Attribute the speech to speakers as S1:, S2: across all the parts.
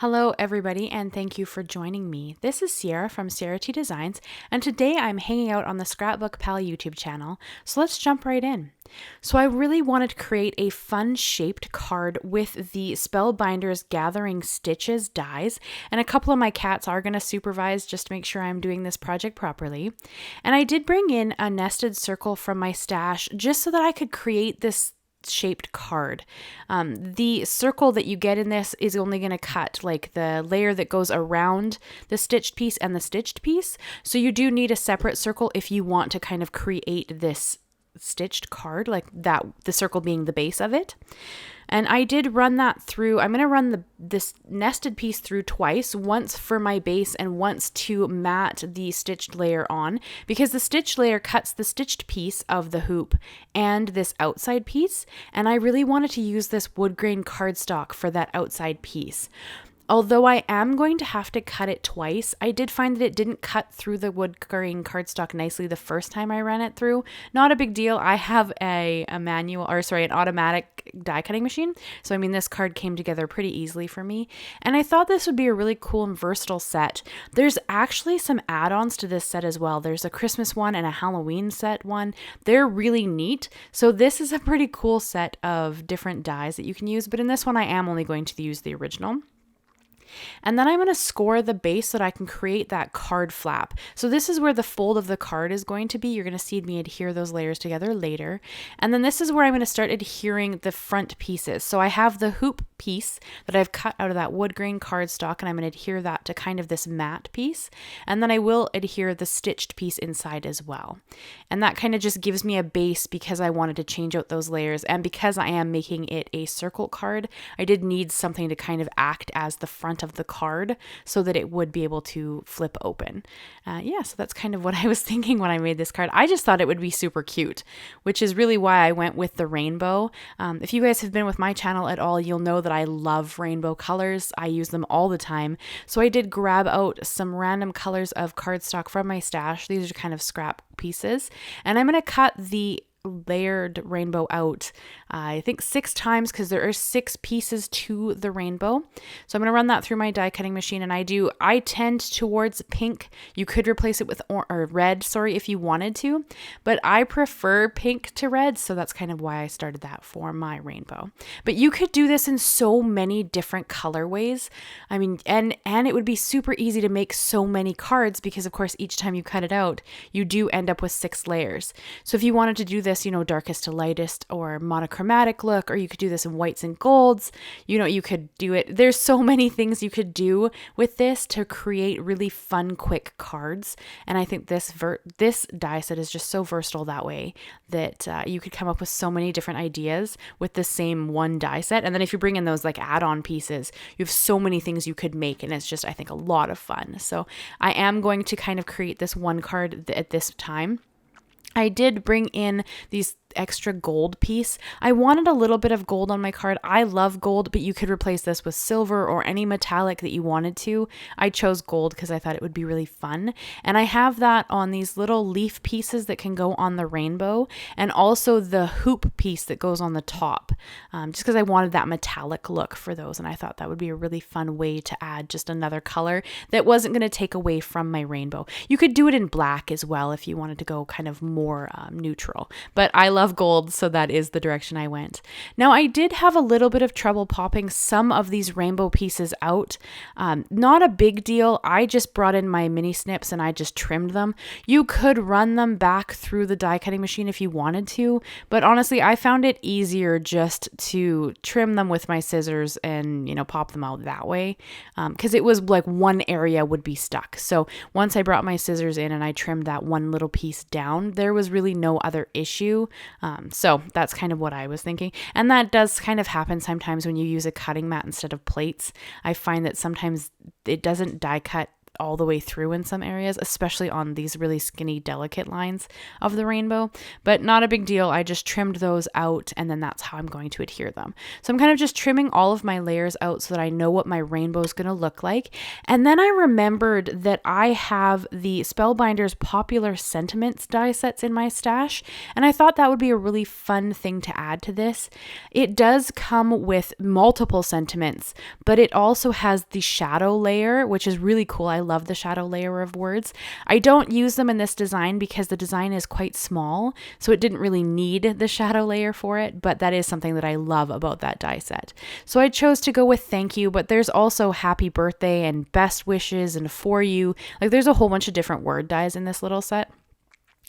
S1: Hello everybody and thank you for joining me. This is Sierra from Serrated Designs and today I'm hanging out on the ScrapbookPal YouTube channel, so let's jump right in. So I really wanted to create a fun shaped card with the Spellbinders Gathering Stitches dies, and a couple of my cats are going to supervise just to make sure I'm doing this project properly. And I did bring in a nested circle from my stash just so that I could create this shaped card. The circle that you get in this is only going to cut like the layer that goes around the stitched piece and the stitched piece. So you do need a separate circle if you want to kind of create this stitched card, like that, the circle being the base of it. And I did run that through. I'm going to run this nested piece through twice, once for my base and once to mat the stitched layer on, because the stitched layer cuts the stitched piece of the hoop and this outside piece. And I really wanted to use this Woodgrain cardstock for that outside piece. Although I am going to have to cut it twice, I did find that it didn't cut through the Woodgrain cardstock nicely the first time I ran it through. Not a big deal. I have an automatic die cutting machine. So I mean, this card came together pretty easily for me. And I thought this would be a really cool and versatile set. There's actually some add-ons to this set as well. There's a Christmas one and a Halloween set one. They're really neat. So this is a pretty cool set of different dies that you can use. But in this one, I am only going to use the original. And then I'm going to score the base so that I can create that card flap. So this is where the fold of the card is going to be. You're going to see me adhere those layers together later. And then this is where I'm going to start adhering the front pieces. So I have the hoop piece that I've cut out of that Woodgrain cardstock, and I'm going to adhere that to kind of this matte piece. And then I will adhere the stitched piece inside as well. And that kind of just gives me a base because I wanted to change out those layers. And because I am making it a circle card, I did need something to kind of act as the front of the card so that it would be able to flip open. So that's kind of what I was thinking when I made this card. I just thought it would be super cute, which is really why I went with the rainbow. If you guys have been with my channel at all, you'll know that I love rainbow colors. I use them all the time. So I did grab out some random colors of cardstock from my stash. These are kind of scrap pieces. And I'm going to cut the layered rainbow out, I think 6 times, because there are 6 pieces to the rainbow. So I'm going to run that through my die cutting machine, and I tend towards pink. You could replace it with red, if you wanted to, but I prefer pink to red, so that's kind of why I started that for my rainbow. But you could do this in so many different colorways. I mean, and it would be super easy to make so many cards because of course each time you cut it out, you do end up with 6 layers. So if you wanted to do this, darkest to lightest or monochromatic look, or you could do this in whites and golds, you could do it. There's so many things you could do with this to create really fun, quick cards. And I think this die set is just so versatile that way that you could come up with so many different ideas with the same one die set. And then if you bring in those like add-on pieces, you have so many things you could make. And it's just, I think, a lot of fun. So I am going to kind of create this one card at this time. I did bring in these extra gold piece. I wanted a little bit of gold on my card. I love gold, but you could replace this with silver or any metallic that you wanted to. I chose gold because I thought it would be really fun. And I have that on these little leaf pieces that can go on the rainbow, and also the hoop piece that goes on the top, just because I wanted that metallic look for those. And I thought that would be a really fun way to add just another color that wasn't going to take away from my rainbow. You could do it in black as well if you wanted to go kind of more neutral, but I love gold, so that is the direction I went. Now I did have a little bit of trouble popping some of these rainbow pieces out. Not a big deal. I just brought in my mini snips and I just trimmed them. You could run them back through the die cutting machine if you wanted to, but honestly I found it easier just to trim them with my scissors and pop them out that way, because it was like one area would be stuck. So once I brought my scissors in and I trimmed that one little piece down, there was really no other issue. So that's kind of what I was thinking. And that does kind of happen sometimes when you use a cutting mat instead of plates. I find that sometimes it doesn't die cut all the way through in some areas, especially on these really skinny, delicate lines of the rainbow, but not a big deal. I just trimmed those out, and then that's how I'm going to adhere them. So I'm kind of just trimming all of my layers out so that I know what my rainbow is going to look like. And then I remembered that I have the Spellbinders Popular Sentiments die sets in my stash, and I thought that would be a really fun thing to add to this. It does come with multiple sentiments, but it also has the shadow layer, which is really cool. I love the shadow layer of words. I don't use them in this design because the design is quite small, so it didn't really need the shadow layer for it, but that is something that I love about that die set. So I chose to go with thank you, but there's also happy birthday and best wishes and for you. Like there's a whole bunch of different word dies in this little set.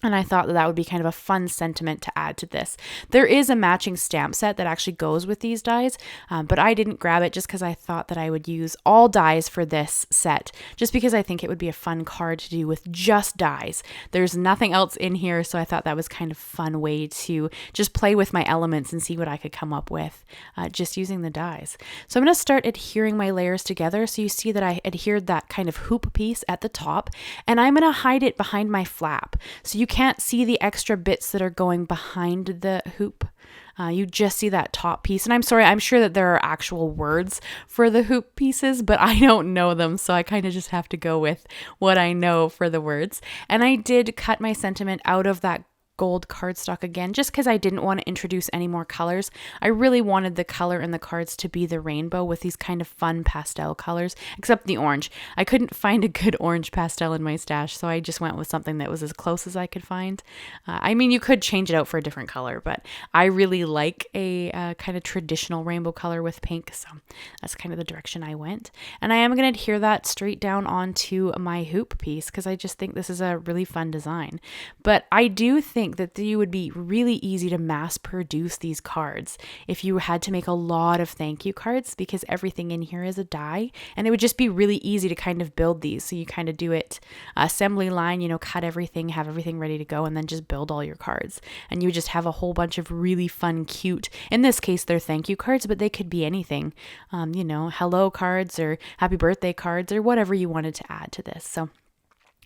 S1: And I thought that would be kind of a fun sentiment to add to this. There is a matching stamp set that actually goes with these dies, but I didn't grab it just because I thought that I would use all dies for this set, just because I think it would be a fun card to do with just dies. There's nothing else in here, so I thought that was kind of a fun way to just play with my elements and see what I could come up with just using the dies. So I'm going to start adhering my layers together. So you see that I adhered that kind of hoop piece at the top, and I'm going to hide it behind my flap. So you can't see the extra bits that are going behind the hoop. You just see that top piece. And I'm sorry, I'm sure that there are actual words for the hoop pieces, but I don't know them. So I kind of just have to go with what I know for the words. And I did cut my sentiment out of that gold cardstock again, just because I didn't want to introduce any more colors. I really wanted the color in the cards to be the rainbow with these kind of fun pastel colors, except the orange. I couldn't find a good orange pastel in my stash, so I just went with something that was as close as I could find. I mean, you could change it out for a different color, but I really like a kind of traditional rainbow color with pink, so that's kind of the direction I went. And I am going to adhere that straight down onto my hoop piece because I just think this is a really fun design. But I do think that you would be really easy to mass produce these cards if you had to make a lot of thank you cards, because everything in here is a die, and it would just be really easy to kind of build these. So you kind of do it assembly line, you know, cut everything, have everything ready to go, and then just build all your cards. And you just have a whole bunch of really fun, cute, in this case, they're thank you cards, but they could be anything, you know, hello cards or happy birthday cards or whatever you wanted to add to this. So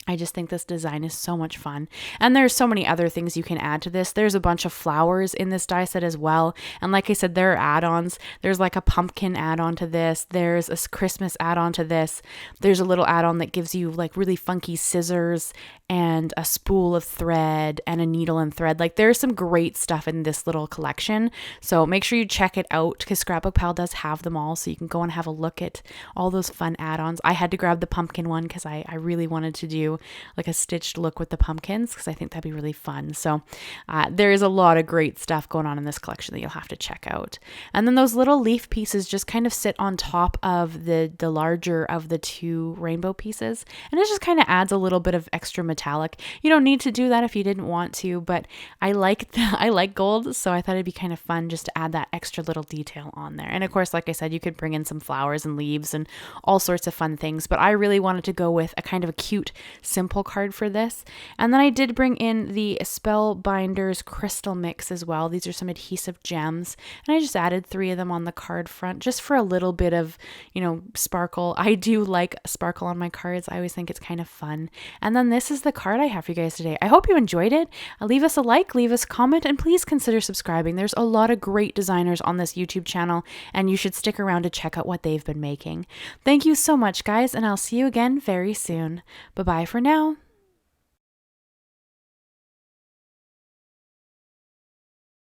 S1: I just think this design is so much fun. And there's so many other things you can add to this. There's a bunch of flowers in this die set as well. And like I said, there are add-ons. There's like a pumpkin add-on to this. There's a Christmas add-on to this. There's a little add-on that gives you like really funky scissors and a spool of thread and a needle and thread. Like there's some great stuff in this little collection. So make sure you check it out because ScrapbookPal does have them all. So you can go and have a look at all those fun add-ons. I had to grab the pumpkin one because I really wanted to do like a stitched look with the pumpkins because I think that'd be really fun. So there is a lot of great stuff going on in this collection that you'll have to check out. And then those little leaf pieces just kind of sit on top of the larger of the two rainbow pieces. And it just kind of adds a little bit of extra metallic. You don't need to do that if you didn't want to, but I like gold, so I thought it'd be kind of fun just to add that extra little detail on there. And of course, like I said, you could bring in some flowers and leaves and all sorts of fun things, but I really wanted to go with a kind of a cute, simple card for this. And then I did bring in the Spellbinders crystal mix as well. These are some adhesive gems, and I just added 3 of them on the card front just for a little bit of, you know, sparkle. I do like sparkle on my cards. I always think it's kind of fun. And then this is the card I have for you guys today. I hope you enjoyed it. Leave us a like, leave us a comment, and please consider subscribing. There's a lot of great designers on this YouTube channel, and you should stick around to check out what they've been making. Thank you so much, guys, and I'll see you again very soon. Bye-bye for now.